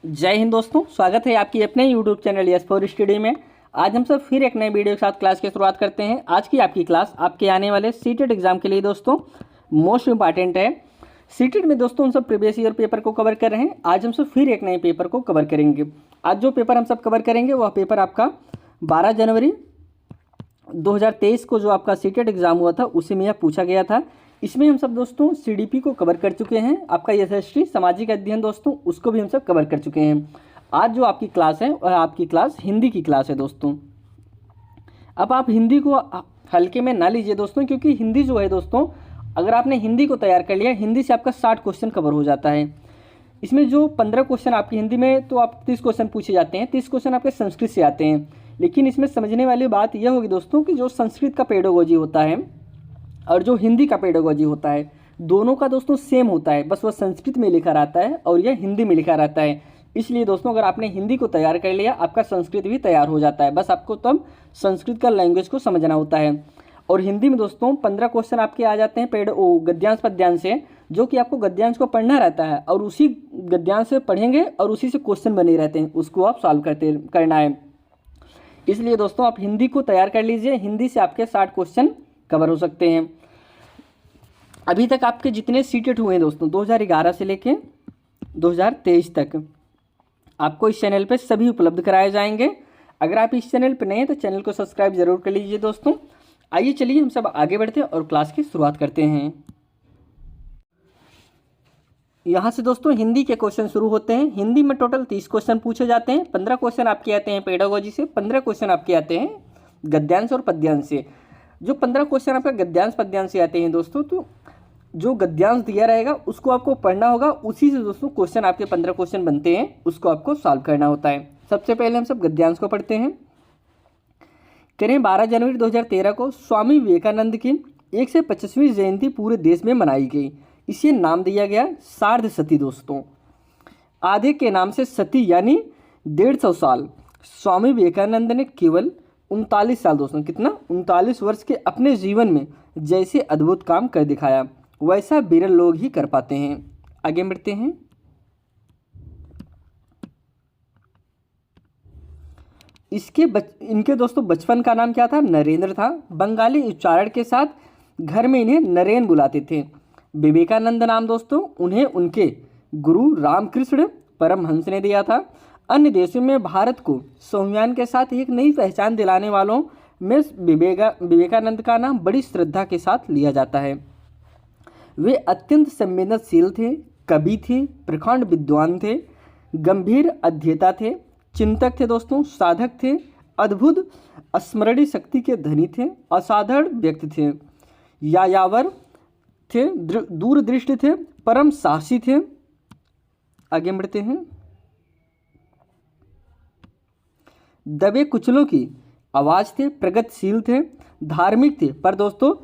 जय हिंद दोस्तों, स्वागत है आपकी अपने YouTube channel yes for study में। आज हम सब फिर एक नए वीडियो के साथ क्लास की शुरुआत करते हैं। आज की आपकी क्लास आपके आने वाले सीटेट एग्जाम के लिए दोस्तों मोस्ट इंपॉर्टेंट है। सीटेट में दोस्तों हम सब प्रीवियस ईयर पेपर को कवर कर रहे हैं। आज हम सब फिर एक नए पेपर को कवर करेंगे। आज जो पेपर हम सब कवर करेंगे वह पेपर आपका 12 जनवरी 2023 को जो आपका सीटेट एग्जाम हुआ था उसी में यह पूछा गया था। इसमें हम सब दोस्तों सीडीपी को कवर कर चुके हैं। आपका यशस्वी सामाजिक अध्ययन दोस्तों उसको भी हम सब कवर कर चुके हैं। आज जो आपकी क्लास है वह आपकी क्लास हिंदी की क्लास है दोस्तों। अब आप हिंदी को हल्के में ना लीजिए दोस्तों, क्योंकि हिंदी जो है दोस्तों, अगर आपने हिंदी को तैयार कर लिया, हिंदी से आपका 60 क्वेश्चन कवर हो जाता है। इसमें जो 15 क्वेश्चन आपकी हिंदी में, तो आप 30 क्वेश्चन पूछे जाते हैं, 30 क्वेश्चन आपके संस्कृत से आते हैं। लेकिन इसमें समझने वाली बात यह होगी दोस्तों कि जो संस्कृत का पेडागोजी होता है और जो हिंदी का पेडागोजी होता है, दोनों का दोस्तों सेम होता है, बस वह संस्कृत में लिखा रहता है और यह हिंदी में लिखा रहता है। इसलिए दोस्तों अगर आपने हिंदी को तैयार कर लिया, आपका संस्कृत भी तैयार हो जाता है। बस आपको तब संस्कृत का लैंग्वेज को समझना होता है। और हिंदी में दोस्तों 15 क्वेश्चन आपके आ जाते हैं गद्यांश पद्यांश से, जो कि आपको गद्यांश को पढ़ना रहता है और उसी गद्यांश से पढ़ेंगे और उसी से क्वेश्चन बने रहते हैं, उसको आप सॉल्व करना है। इसलिए दोस्तों आप हिंदी को तैयार कर लीजिए, हिंदी से आपके 60 क्वेश्चन कवर हो सकते हैं। अभी तक आपके जितने सीटेट हुए हैं दोस्तों 2011 से लेके 2023 तक, आपको इस चैनल पे सभी उपलब्ध कराए जाएंगे। अगर आप इस चैनल पे नए हैं तो चैनल को सब्सक्राइब जरूर कर लीजिए दोस्तों। आइए चलिए हम सब आगे बढ़ते हैं और क्लास की शुरुआत करते हैं। यहाँ से दोस्तों हिंदी के क्वेश्चन शुरू होते हैं। हिंदी में टोटल 30 क्वेश्चन पूछे जाते हैं। 15 क्वेश्चन आपके आते हैं पेडागोजी से, 15 क्वेश्चन आपके आते हैं गद्यांश और पद्यांश से। जो 15 क्वेश्चन आपका गद्यांश पद्यांश से आते हैं दोस्तों, तो जो गद्यांश दिया रहेगा उसको आपको पढ़ना होगा, उसी से दोस्तों क्वेश्चन आपके 15 क्वेश्चन बनते हैं, उसको आपको सॉल्व करना होता है। सबसे पहले हम सब गद्यांश को पढ़ते हैं। करें 12 जनवरी 2013 को स्वामी विवेकानंद की 125वीं जयंती पूरे देश में मनाई गई। इसे नाम दिया गया सार्ध सती दोस्तों। आधे के नाम से सती यानी 150 साल। स्वामी विवेकानंद ने केवल 39 साल दोस्तों, कितना 39 वर्ष के अपने जीवन में जैसे अद्भुत काम कर दिखाया, वैसा विरल लोग ही कर पाते हैं। आगे बढ़ते हैं। इनके दोस्तों बचपन का नाम क्या था? नरेंद्र था। बंगाली उच्चारण के साथ घर में इन्हें नरेन बुलाते थे। विवेकानंद नाम दोस्तों उन्हें उनके गुरु रामकृष्ण परमहंस ने दिया था। अन्य देशों में भारत को स्वाभिमान के साथ एक नई पहचान दिलाने वालों में विवेकानंद का नाम बड़ी श्रद्धा के साथ लिया जाता है। वे अत्यंत संवेदनशील थे, कवि थे, प्रखंड विद्वान थे, गंभीर अध्येता थे, चिंतक थे दोस्तों, साधक थे, अद्भुत स्मरणीय शक्ति के धनी थे, असाधारण व्यक्ति थे, यायावर थे, दूरदृष्टि थे, परम साहसी थे। आगे बढ़ते हैं। दबे कुचलों की आवाज थे, प्रगतिशील थे, धार्मिक थे, पर दोस्तों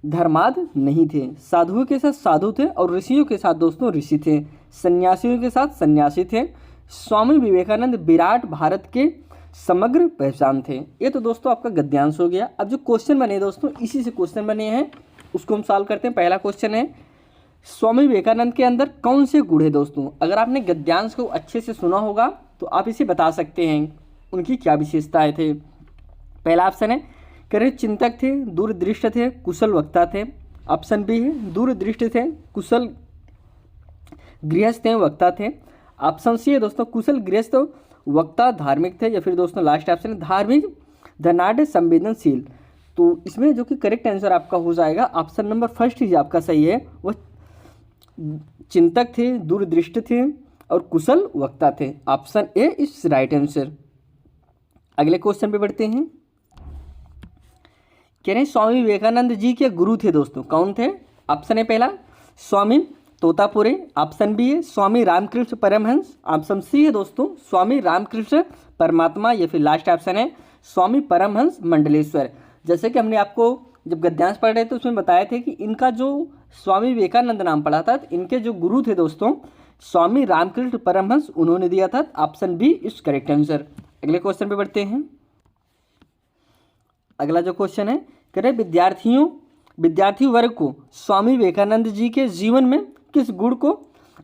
धर्माद नहीं थे, साधुओं के साथ साधु थे और ऋषियों के साथ दोस्तों ऋषि थे, सन्यासियों के साथ सन्यासी थे। स्वामी विवेकानंद विराट भारत के समग्र पहचान थे। ये तो दोस्तों आपका गद्यांश हो गया। अब जो क्वेश्चन बने दोस्तों, इसी से क्वेश्चन बने हैं, उसको हम सॉल्व करते हैं। पहला क्वेश्चन है, स्वामी विवेकानंद के अंदर कौन से गुण है दोस्तों? अगर आपने गद्यांश को अच्छे से सुना होगा तो आप इसे बता सकते हैं उनकी क्या विशेषताएं थे। पहला ऑप्शन है, करें चिंतक थे, दूरदृष्ट थे, कुशल वक्ता थे। ऑप्शन बी है, दूरदृष्ट थे, कुशल गृहस्थ थे, वक्ता थे। ऑप्शन सी है दोस्तों, कुशल गृहस्थ वक्ता धार्मिक थे। या फिर दोस्तों लास्ट ऑप्शन है, धार्मिक धनाढ़ संवेदनशील। तो इसमें जो कि करेक्ट आंसर आपका हो जाएगा ऑप्शन नंबर फर्स्ट ही आपका सही है। वह चिंतक थे, दूरदृष्ट थे और कुशल वक्ता थे। Option A is right answer. अगले क्वेश्चन पे बढ़ते हैं। कह रहे हैं स्वामी विवेकानंद जी के गुरु थे दोस्तों, कौन थे? ऑप्शन है पहला स्वामी तोतापुरे, ऑप्शन बी है स्वामी रामकृष्ण परमहंस, ऑप्शन सी है दोस्तों स्वामी रामकृष्ण परमात्मा, या फिर लास्ट ऑप्शन है स्वामी परमहंस मंडलेश्वर। जैसे कि हमने आपको जब गद्यांश पढ़ रहे थे उसमें बताए थे कि इनका जो स्वामी विवेकानंद नाम पढ़ा था, इनके जो गुरु थे दोस्तों स्वामी रामकृष्ण परमहंस, उन्होंने दिया था। Option B is correct answer. अगले क्वेश्चन पे बढ़ते हैं। अगला जो क्वेश्चन है, कह रहे विद्यार्थी वर्ग को स्वामी विवेकानंद जी के जीवन में किस गुण को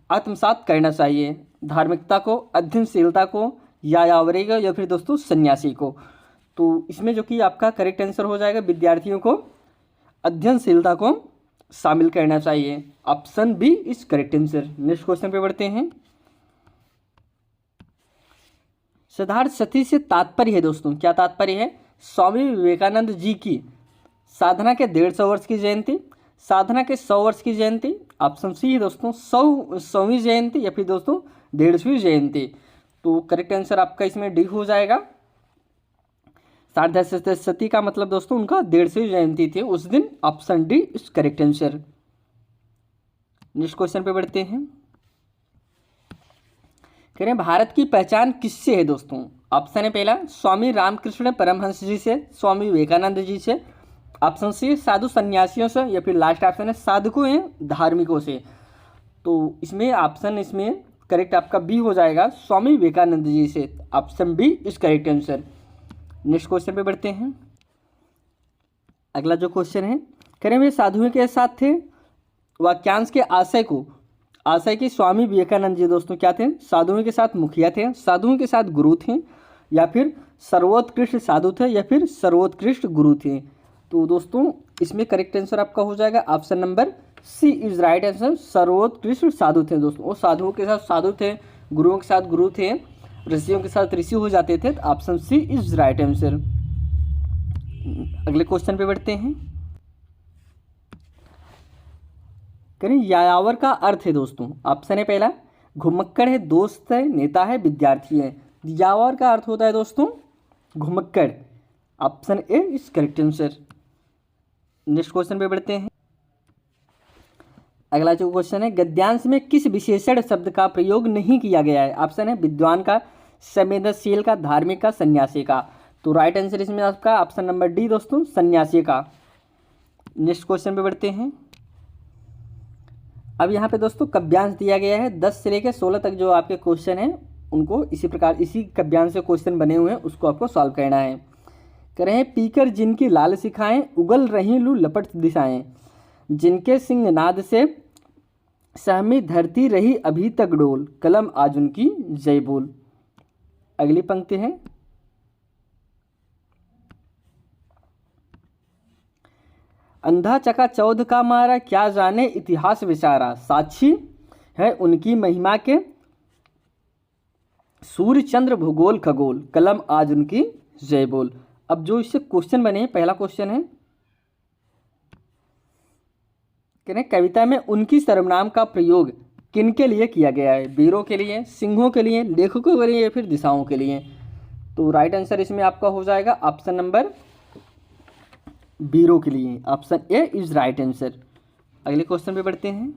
आत्मसात करना चाहिए? धार्मिकता को, अध्ययनशीलता को, यायावरी को, या फिर दोस्तों सन्यासी को। तो इसमें जो कि आपका करेक्ट आंसर हो जाएगा विद्यार्थियों को अध्ययनशीलता को शामिल करना चाहिए। Option B is correct answer. Next question पे बढ़ते हैं। सिद्धार्थ सती से तात्पर्य है दोस्तों, क्या तात्पर्य है? स्वामी विवेकानंद जी की साधना के 150 वर्ष की जयंती, साधना के 100 वर्ष की जयंती। ऑप्शन सी है दोस्तों 100वीं जयंती, या फिर दोस्तों 150वीं जयंती। तो करेक्ट आंसर आपका इसमें डी हो जाएगा। सारदा सती का मतलब दोस्तों उनका 150वीं जयंती थी उस दिन। Option D is correct answer. Next question पे बढ़ते हैं। कह रहे हैं भारत की पहचान किससे है दोस्तों? ऑप्शन है पहला स्वामी रामकृष्ण परमहंस जी से, स्वामी विवेकानंद जी से। ऑप्शन सी साधु सन्यासियों से, या फिर लास्ट ऑप्शन है साधकों हैं धार्मिकों से। तो इसमें ऑप्शन इसमें करेक्ट आपका बी हो जाएगा, स्वामी विवेकानंद जी से। Option B is correct answer. Next question पे बढ़ते हैं। अगला जो क्वेश्चन है, कह रहे हैं वे साधुओं के साथ थे, वाक्यांश के आशय के स्वामी विवेकानंद जी दोस्तों क्या थे? साधुओं के साथ मुखिया थे, साधुओं के साथ गुरु थे, या फिर सर्वोत्कृष्ट साधु थे, या फिर सर्वोत्कृष्ट गुरु थे। तो दोस्तों इसमें करेक्ट आंसर आपका हो जाएगा option number C is right answer. सर्वोत्कृष्ट साधु थे दोस्तों, वो साधुओं के साथ साधु थे, गुरुओं के साथ गुरु थे, ऋषियों के साथ ऋषि हो जाते थे। तो option C is right answer. अगले क्वेश्चन पे बढ़ते हैं। करें यायावर का अर्थ है दोस्तों, ऑप्शन है पहला घुमक्कड़ है, दोस्त है, नेता है, विद्यार्थी है। यायावर का अर्थ होता है दोस्तों घुमक्कड़। Option A is correct answer. Next question पे बढ़ते हैं। अगला जो क्वेश्चन है, गद्यांश में किस विशेषण शब्द का प्रयोग नहीं किया गया है? ऑप्शन है विद्वान का, संवेदनशील का, धार्मिक का, सन्यासी का। तो राइट आंसर इसमें आपका ऑप्शन नंबर डी दोस्तों सन्यासी का। नेक्स्ट क्वेश्चन पे बढ़ते हैं। अब यहाँ पे दोस्तों काव्यांश दिया गया है 10 से लेकर 16 तक जो आपके क्वेश्चन हैं उनको इसी प्रकार इसी काव्यांश से क्वेश्चन बने हुए हैं, उसको आपको सॉल्व करना है। कह रहे हैं पीकर जिनकी लाल सिखाएं, उगल रही लू लपट दिशाएं, जिनके सिंह नाद से सहमी धरती रही अभी तक डोल, कलम आज उनकी जय बोल। अगली पंक्ति है, अंधा चका चौध का मारा, क्या जाने इतिहास विचारा, साक्षी है उनकी महिमा के सूर्य चंद्र भूगोल खगोल, कलम आज उनकी जय बोल। अब जो इससे क्वेश्चन बने, पहला क्वेश्चन है कि कविता में उनकी सर्वनाम का प्रयोग किन के लिए किया गया है? वीरों के लिए, सिंहों के लिए, लेखकों के लिए, या फिर दिशाओं के लिए। तो राइट आंसर इसमें आपका हो जाएगा ऑप्शन नंबर वीरों के लिए। Option A is right answer. अगले क्वेश्चन पे बढ़ते हैं।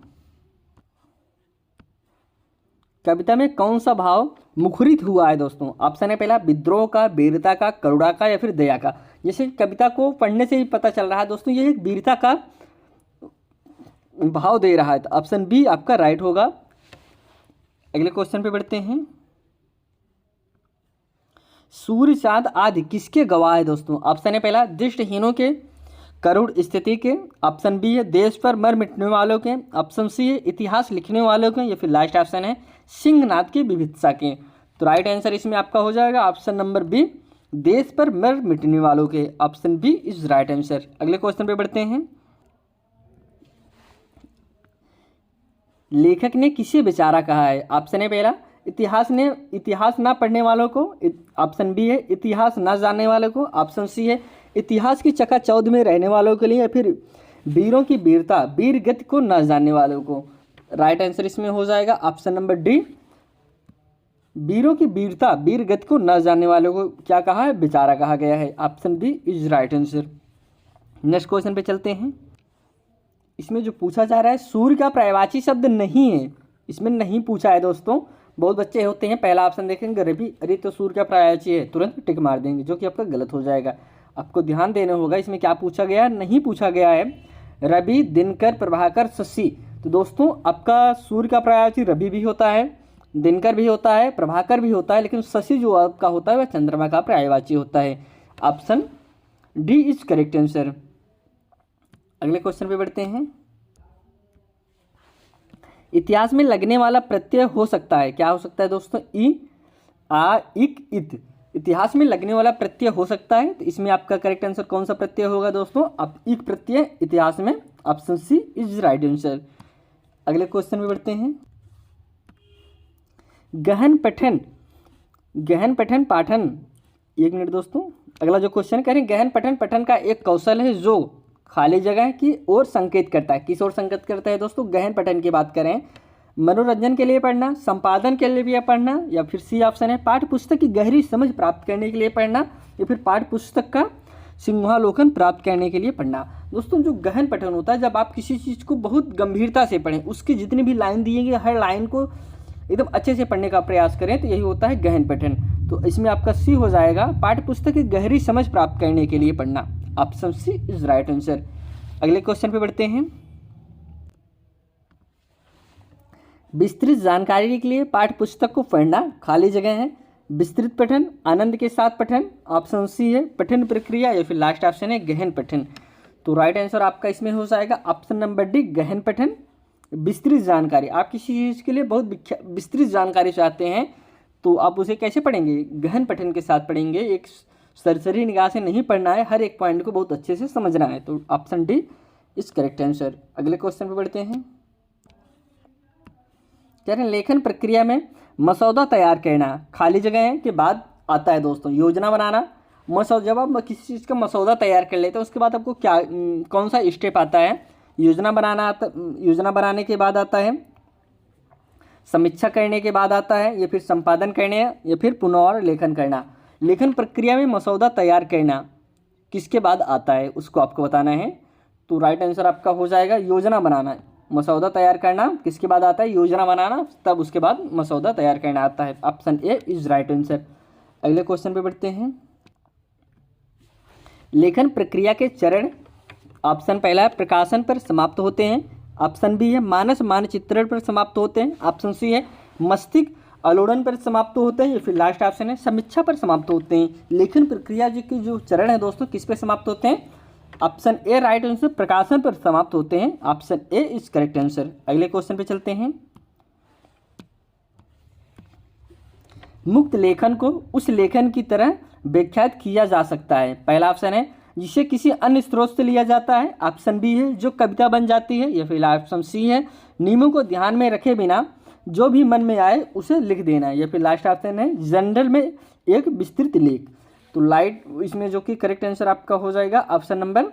कविता में कौन सा भाव मुखरित हुआ है दोस्तों? ऑप्शन है पहला विद्रोह का, वीरता का, करुणा का, या फिर दया का। जैसे कविता को पढ़ने से ही पता चल रहा है दोस्तों ये एक वीरता का भाव दे रहा है। तो ऑप्शन बी आपका राइट होगा। अगले क्वेश्चन पे बढ़ते हैं। सूर्य चांद आदि किसके गवाह है दोस्तों? ऑप्शन है पहला दृष्टिहीनों के, करुण स्थिति के। ऑप्शन बी है देश पर मर मिटने वालों के। ऑप्शन सी है इतिहास लिखने वालों के, या फिर लास्ट ऑप्शन है सिंहनाद की विविधता के। तो राइट आंसर इसमें आपका हो जाएगा ऑप्शन नंबर बी, देश पर मर मिटने वालों के। Option B is right answer. अगले क्वेश्चन पे बढ़ते हैं। लेखक ने किसे बेचारा कहा है? ऑप्शन है पहला इतिहास ना पढ़ने वालों को। ऑप्शन बी है इतिहास ना जानने वालों को। ऑप्शन सी है इतिहास की चकाचौंध में रहने वालों के लिए, या फिर वीरों की वीरता, वीर गति को न जानने वालों को। राइट आंसर इसमें हो जाएगा ऑप्शन नंबर डी, वीरों की वीरता, वीर गति को न जानने वालों को क्या कहा है? बेचारा कहा गया है। Option D is right answer. Next question पे चलते हैं। इसमें जो पूछा जा रहा है सूर्य का पर्यायवाची शब्द नहीं है, इसमें नहीं पूछा है दोस्तों। बहुत बच्चे होते हैं पहला ऑप्शन देखेंगे रवि, अरे तो सूर्य का पर्यायवाची है, तुरंत टिक मार देंगे, जो कि आपका गलत हो जाएगा। आपको ध्यान देना होगा इसमें क्या पूछा गया है। नहीं पूछा गया है रवि, दिनकर, प्रभाकर, शशि। तो दोस्तों आपका सूर्य का पर्यायवाची रवि भी होता है, दिनकर भी होता है, प्रभाकर भी होता है, लेकिन शशि जो आपका होता है वह चंद्रमा का पर्यायवाची होता है। Option D is correct answer. अगले क्वेश्चन पे बढ़ते हैं। इतिहास में लगने वाला प्रत्यय हो सकता है, क्या हो सकता है दोस्तों? इ, आ, इक, इत। इतिहास में लगने वाला प्रत्यय हो सकता है, तो इसमें आपका करेक्ट आंसर कौन सा प्रत्यय होगा दोस्तों? अब इक प्रत्यय इतिहास में, option C is right answer. अगले क्वेश्चन में बढ़ते हैं। गहन पठन, गहन पठन पाठन, एक मिनट दोस्तों। अगला जो क्वेश्चन करें, गहन पठन पठन का एक कौशल है जो खाली जगह की ओर संकेत करता है। किस ओर संकेत करता है दोस्तों? गहन पठन की बात करें, मनोरंजन के लिए पढ़ना, संपादन के लिए भी पढ़ना, या फिर सी ऑप्शन है पाठ्य पुस्तक की गहरी समझ प्राप्त करने के लिए पढ़ना, या फिर पाठ्य पुस्तक का सिंहावलोकन प्राप्त करने के लिए पढ़ना। दोस्तों जो गहन पठन होता है, जब आप किसी चीज़ को बहुत गंभीरता से पढ़ें, उसकी जितनी भी लाइन दी गई हर लाइन को एकदम अच्छे से पढ़ने का प्रयास करें, तो यही होता है गहन पठन। तो इसमें आपका सी हो जाएगा, पाठ्य पुस्तक की गहरी समझ प्राप्त करने के लिए पढ़ना, option C is right answer. अगले क्वेश्चन पे बढ़ते हैं। विस्तृत जानकारी के लिए पाठ्य पुस्तक को पढ़ना, खाली जगह है, विस्तृत पठन, आनंद के साथ पठन, ऑप्शन सी है पठन प्रक्रिया, या फिर लास्ट ऑप्शन है गहन पठन। तो राइट आंसर आपका इसमें हो जाएगा ऑप्शन नंबर डी, गहन पठन। विस्तृत जानकारी, आप किसी चीज़ के लिए बहुत विस्तृत जानकारी चाहते हैं, तो आप उसे कैसे पढ़ेंगे? गहन पठन के साथ पढ़ेंगे। एक सरसरी निगाह से नहीं पढ़ना है, हर एक पॉइंट को बहुत अच्छे से समझना है। तो option D is correct answer. अगले क्वेश्चन पे बढ़ते हैं। कह रहे हैं लेखन प्रक्रिया में मसौदा तैयार करना, खाली जगह के बाद आता है दोस्तों योजना बनाना। मसौदा, जब आप किसी चीज़ का मसौदा तैयार कर लेते हैं, उसके बाद आपको क्या कौन सा स्टेप आता है? योजना बनाना आता, योजना बनाने के बाद आता है समीक्षा करने के बाद आता है, या फिर संपादन करने, या फिर पुनर्लेखन करना। लेखन प्रक्रिया में मसौदा तैयार करना किसके बाद आता है, उसको आपको बताना है। तो राइट आंसर आपका हो जाएगा योजना बनाना। मसौदा तैयार करना किसके बाद आता है? योजना बनाना, तब उसके बाद मसौदा तैयार करना आता है। Option A is right answer. अगले क्वेश्चन पे बढ़ते हैं। लेखन प्रक्रिया के चरण, ऑप्शन पहला है प्रकाशन पर समाप्त होते हैं, ऑप्शन बी है मानस मानचित्रण पर समाप्त होते हैं, ऑप्शन सी है मस्तिष्क आलोड़न पर समाप्त होते हैं, या फिर लास्ट ऑप्शन है समीक्षा पर समाप्त होते हैं। लेखन प्रक्रिया की जो चरण है दोस्तों, किस पे समाप्त होते हैं? ऑप्शन ए राइट आंसर, प्रकाशन पर समाप्त होते हैं, option A is correct answer. अगले क्वेश्चन पे चलते हैं। मुक्त लेखन को उस लेखन की तरह व्याख्यात किया जा सकता है। पहला ऑप्शन है जिसे किसी अन्य स्रोत से लिया जाता है, ऑप्शन बी है जो कविता बन जाती है, या फिर ऑप्शन सी है नियमों को ध्यान में रखे बिना जो भी मन में आए उसे लिख देना, या फिर लास्ट ऑप्शन है जनरल में एक विस्तृत लेख। तो लाइट इसमें जो कि करेक्ट आंसर आपका हो जाएगा ऑप्शन नंबर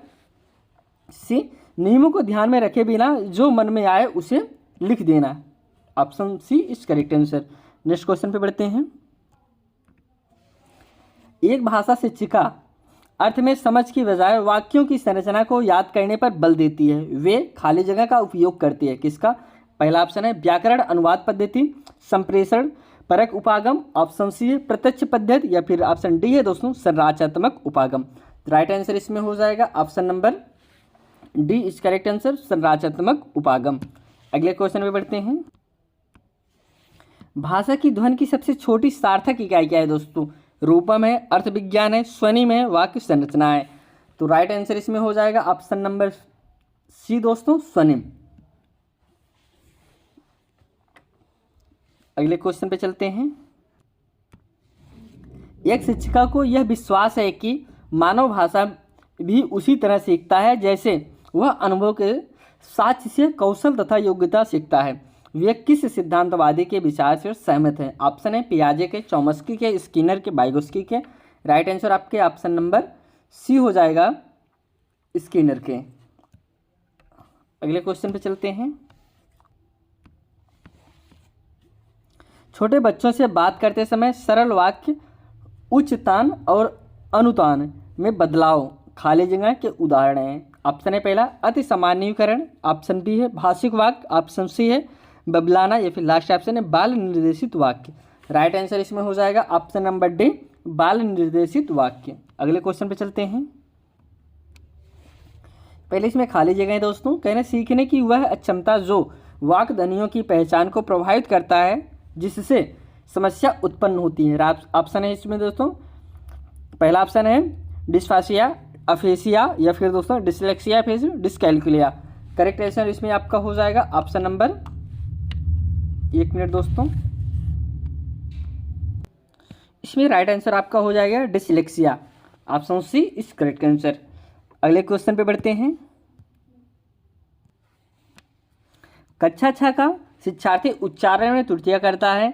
सी, नियमों को ध्यान में रखे बिना जो मन में आए उसे लिख देना, option C is correct answer. Next question पे बढ़ते हैं। एक भाषा शिक्षिका अर्थ में समझ की बजाय वाक्यों की संरचना को याद करने पर बल देती है। वे खाली जगह का उपयोग करती है, किसका? पहला ऑप्शन है व्याकरण अनुवाद पद्धति, संप्रेषण परक उपागम, ऑप्शन सी है प्रत्यक्ष पद्धति, या फिर ऑप्शन डी है दोस्तों संरचनात्मक उपागम। राइट आंसर इसमें हो जाएगा option number D is correct answer, संरचनात्मक उपागम। अगले क्वेश्चन पे बढ़ते हैं। भाषा की ध्वनि की सबसे छोटी सार्थक इकाई क्या है दोस्तों? रूपम है, अर्थ विज्ञान है, स्वनिम है, वाक्य संरचना है। तो राइट आंसर इसमें हो जाएगा ऑप्शन नंबर सी दोस्तों, स्वनिम। अगले क्वेश्चन पे चलते हैं। एक शिक्षिका को यह विश्वास है कि मानव भाषा भी उसी तरह सीखता है जैसे वह अनुभव के साक्ष्य से कौशल तथा योग्यता सीखता है। वे किस सिद्धांतवादी के विचार से सहमत हैं? ऑप्शन है पियाजे के, चॉम्स्की के, स्किनर के, वाइगोत्स्की के। राइट आंसर आपके ऑप्शन नंबर सी हो जाएगा, स्किनर के। अगले क्वेश्चन पे चलते हैं। छोटे बच्चों से बात करते समय सरल वाक्य उच्च तान और अनुतान में बदलाव खाली जगह के उदाहरण हैं। ऑप्शन है पहला अति सामान्यीकरण, ऑप्शन बी है भाषिक वाक्य, ऑप्शन सी है बबलाना, या फिर लास्ट ऑप्शन है बाल निर्देशित वाक्य। राइट आंसर इसमें हो जाएगा ऑप्शन नंबर डी, बाल निर्देशित वाक्य। अगले क्वेश्चन पे चलते हैं। पहले इसमें खाली जगह है दोस्तों। कहना सीखने की वह अक्षमता जो वाक् ध्वनियों की पहचान को प्रभावित करता है जिससे समस्या उत्पन्न होती है। ऑप्शन है इसमें दोस्तों, पहला ऑप्शन है डिस्फासिया, अफेसिया, या फिर दोस्तों डिसलेक्सिया, फिर डिसकैलकुलिया। करेक्ट आंसर इसमें आपका हो जाएगा ऑप्शन नंबर 1 मिनट दोस्तों। इसमें राइट आंसर आपका हो जाएगा dyslexia, option C is correct answer. अगले क्वेश्चन पे बढ़ते हैं। कक्षा 6 का शिक्षार्थी उच्चारण में त्रुटियां करता है,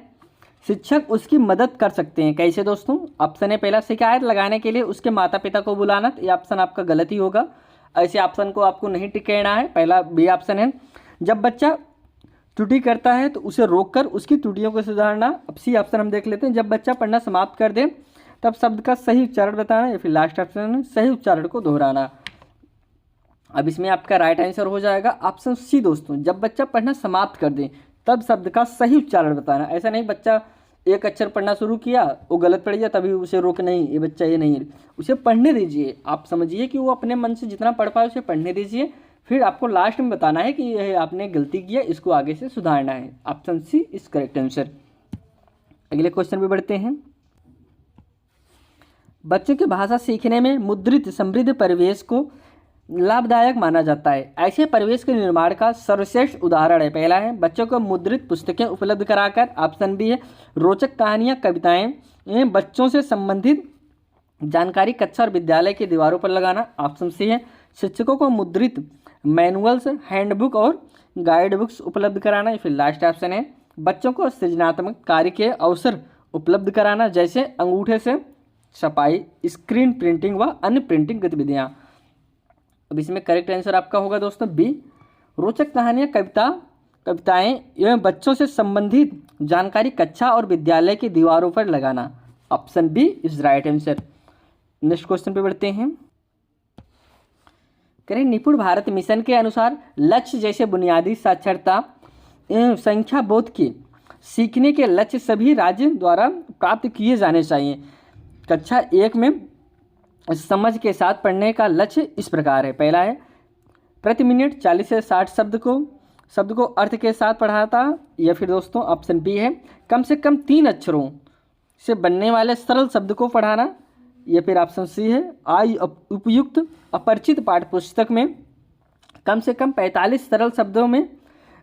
शिक्षक उसकी मदद कर सकते हैं, कैसे दोस्तों? ऑप्शन है पहला, शिकायत लगाने के लिए उसके माता पिता को बुलाना, तो ये ऑप्शन आपका गलत ही होगा, ऐसे ऑप्शन को आपको नहीं टिक कहना है। पहला बी ऑप्शन है, जब बच्चा त्रुटि करता है तो उसे रोककर उसकी त्रुटियों को सुधारना। अब सी ऑप्शन हम देख लेते हैं, जब बच्चा पढ़ना समाप्त कर दे तब शब्द का सही उच्चारण बताना, या फिर लास्ट ऑप्शन सही उच्चारण को दोहराना। अब इसमें आपका राइट आंसर हो जाएगा ऑप्शन सी दोस्तों, जब बच्चा पढ़ना समाप्त कर दे तब शब्द का सही उच्चारण बताना। ऐसा नहीं बच्चा एक अक्षर पढ़ना शुरू किया, वो गलत पढ़ गया तभी उसे रोक, नहीं, ये बच्चा ये नहीं है, उसे पढ़ने दीजिए। आप समझिए कि वो अपने मन से जितना पढ़ पाए उसे पढ़ने दीजिए, फिर आपको लास्ट में बताना है कि यह आपने गलती किया, इसको आगे से सुधारना है। Option C is correct answer. अगले क्वेश्चन पे बढ़ते हैं। बच्चों की भाषा सीखने में मुद्रित समृद्ध परिवेश को लाभदायक माना जाता है, ऐसे परिवेश के निर्माण का सर्वश्रेष्ठ उदाहरण है। पहला है, बच्चों को मुद्रित पुस्तकें उपलब्ध कराकर। ऑप्शन बी है, रोचक कहानियाँ कविताएं बच्चों से संबंधित जानकारी कक्षा और विद्यालय की दीवारों पर लगाना। ऑप्शन सी है, शिक्षकों को मुद्रित मैनुअल्स, हैंडबुक और गाइड बुक्स उपलब्ध कराना। या फिर लास्ट ऑप्शन है, बच्चों को सृजनात्मक कार्य के अवसर उपलब्ध कराना, जैसे अंगूठे से छपाई, स्क्रीन प्रिंटिंग व अन्य प्रिंटिंग गतिविधियाँ। अब इसमें करेक्ट आंसर आपका होगा दोस्तों बी, रोचक कहानियाँ कविताएं एवं बच्चों से संबंधित जानकारी कक्षा और विद्यालय की दीवारों पर लगाना। Option B is right answer. Next question पे बढ़ते हैं। करें, निपुण भारत मिशन के अनुसार लक्ष्य जैसे बुनियादी साक्षरता एवं संख्या बोध के सीखने के लक्ष्य सभी राज्य द्वारा प्राप्त किए जाने चाहिए। कक्षा 1 में समझ के साथ पढ़ने का लक्ष्य इस प्रकार है। पहला है, प्रति मिनट 40 से 60 शब्द को अर्थ के साथ पढ़ाता। या फिर दोस्तों ऑप्शन बी है, कम से कम 3 अक्षरों से बनने वाले सरल शब्द को पढ़ाना। या फिर ऑप्शन सी है, उपयुक्त अपरिचित पाठ्य पुस्तक में कम से कम 45 सरल शब्दों में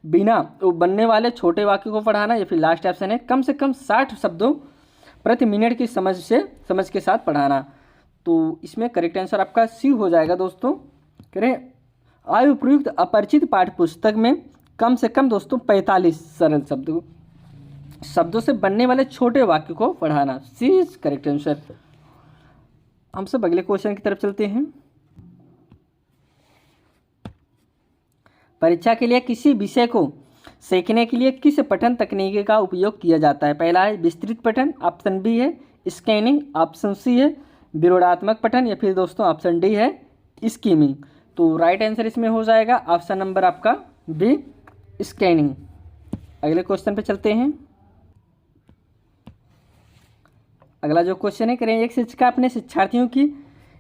बिना बनने वाले छोटे वाक्य को पढ़ाना। या फिर लास्ट ऑप्शन है, कम से कम 60 शब्दों प्रति मिनट की समझ के साथ पढ़ाना। तो इसमें करेक्ट आंसर आपका सी हो जाएगा दोस्तों। करें, आयु प्रयुक्त अपरिचित पाठ्य पुस्तक में कम से कम दोस्तों 45 सरल शब्दों से बनने वाले छोटे वाक्य को पढ़ाना। सी इज करेक्ट आंसर। हम सब अगले क्वेश्चन की तरफ चलते हैं। परीक्षा के लिए किसी विषय को सीखने के लिए किस पठन तकनीक का उपयोग किया जाता है? पहला है विस्तृत पठन, ऑप्शन बी है स्कैनिंग, ऑप्शन सी है विरोधात्मक पठन, या फिर दोस्तों ऑप्शन डी है स्कीमिंग। तो राइट आंसर इसमें हो जाएगा ऑप्शन नंबर आपका बी स्कैनिंग। अगले क्वेश्चन पे चलते हैं। अगला जो क्वेश्चन है, करें, एक शिक्षिका अपने शिक्षार्थियों की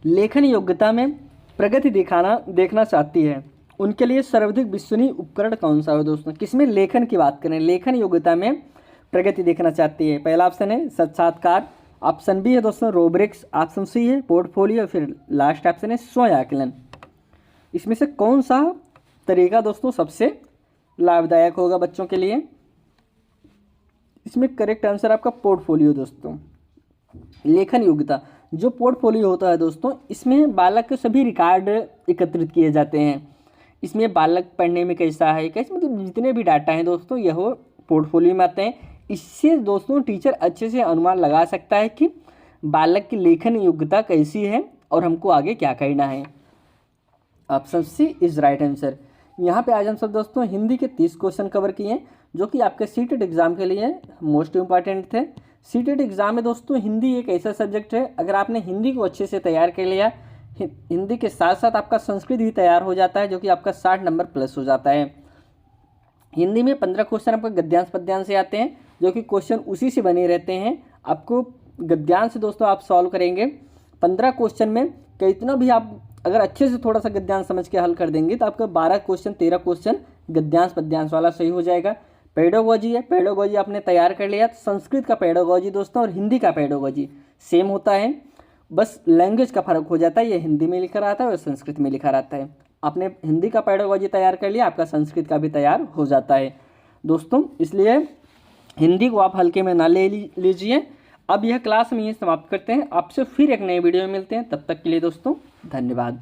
लेखन योग्यता में प्रगति देखना चाहती है, उनके लिए सर्वाधिक विश्वसनीय उपकरण कौन सा है दोस्तों? किसमें लेखन की बात करें, लेखन योग्यता में प्रगति देखना चाहती है? पहला ऑप्शन है साक्षात्कार, ऑप्शन बी है दोस्तों रोब्रिक्स, ऑप्शन सी है पोर्टफोलियो, फिर लास्ट ऑप्शन है स्वयं आकलन। इसमें से कौन सा तरीका दोस्तों सबसे लाभदायक होगा बच्चों के लिए? इसमें करेक्ट आंसर आपका पोर्टफोलियो दोस्तों। लेखन योग्यता जो पोर्टफोलियो होता है दोस्तों, इसमें बालक के सभी रिकॉर्ड एकत्रित किए जाते हैं। इसमें बालक पढ़ने में कैसा है, कैसे, मतलब जितने भी डाटा हैं दोस्तों यह पोर्टफोलियो में आते हैं। इससे दोस्तों टीचर अच्छे से अनुमान लगा सकता है कि बालक की लेखन योग्यता कैसी है और हमको आगे क्या करना है। Option C is right answer. यहाँ पे आज हम सब दोस्तों हिंदी के 30 क्वेश्चन कवर किए हैं, जो कि आपके सीटेट एग्जाम के लिए मोस्ट इंपॉर्टेंट थे। सीटेट एग्जाम में दोस्तों हिंदी एक ऐसा सब्जेक्ट है, अगर आपने हिंदी को अच्छे से तैयार कर लिया, हिंदी के साथ साथ आपका संस्कृत भी तैयार हो जाता है, जो कि आपका 60 नंबर प्लस हो जाता है। हिंदी में 15 क्वेश्चन आपका गद्यांश पद्यांश से आते हैं, जो कि क्वेश्चन उसी से बने रहते हैं। आपको गद्यांश दोस्तों आप सॉल्व करेंगे 15 क्वेश्चन में, कितना भी आप अगर अच्छे से थोड़ा सा गद्यांश समझ के हल कर देंगे तो आपका 12 क्वेश्चन 13 क्वेश्चन गद्यांश पद्यांश वाला सही हो जाएगा। पेडागोजी है, पेडागोजी आपने तैयार कर लिया, तो संस्कृत का पेडागोजी दोस्तों और हिंदी का पेडागोजी सेम होता है, बस लैंग्वेज का फर्क हो जाता है। ये हिंदी में लिखा रहता है और संस्कृत में लिखा रहता है। आपने हिंदी का पेडागोजी तैयार कर लिया, आपका संस्कृत का भी तैयार हो जाता है दोस्तों। इसलिए हिंदी को आप हल्के में ना ले लीजिए। अब यह क्लास में ही समाप्त करते हैं, आपसे फिर एक नए वीडियो में मिलते हैं, तब तक के लिए दोस्तों धन्यवाद।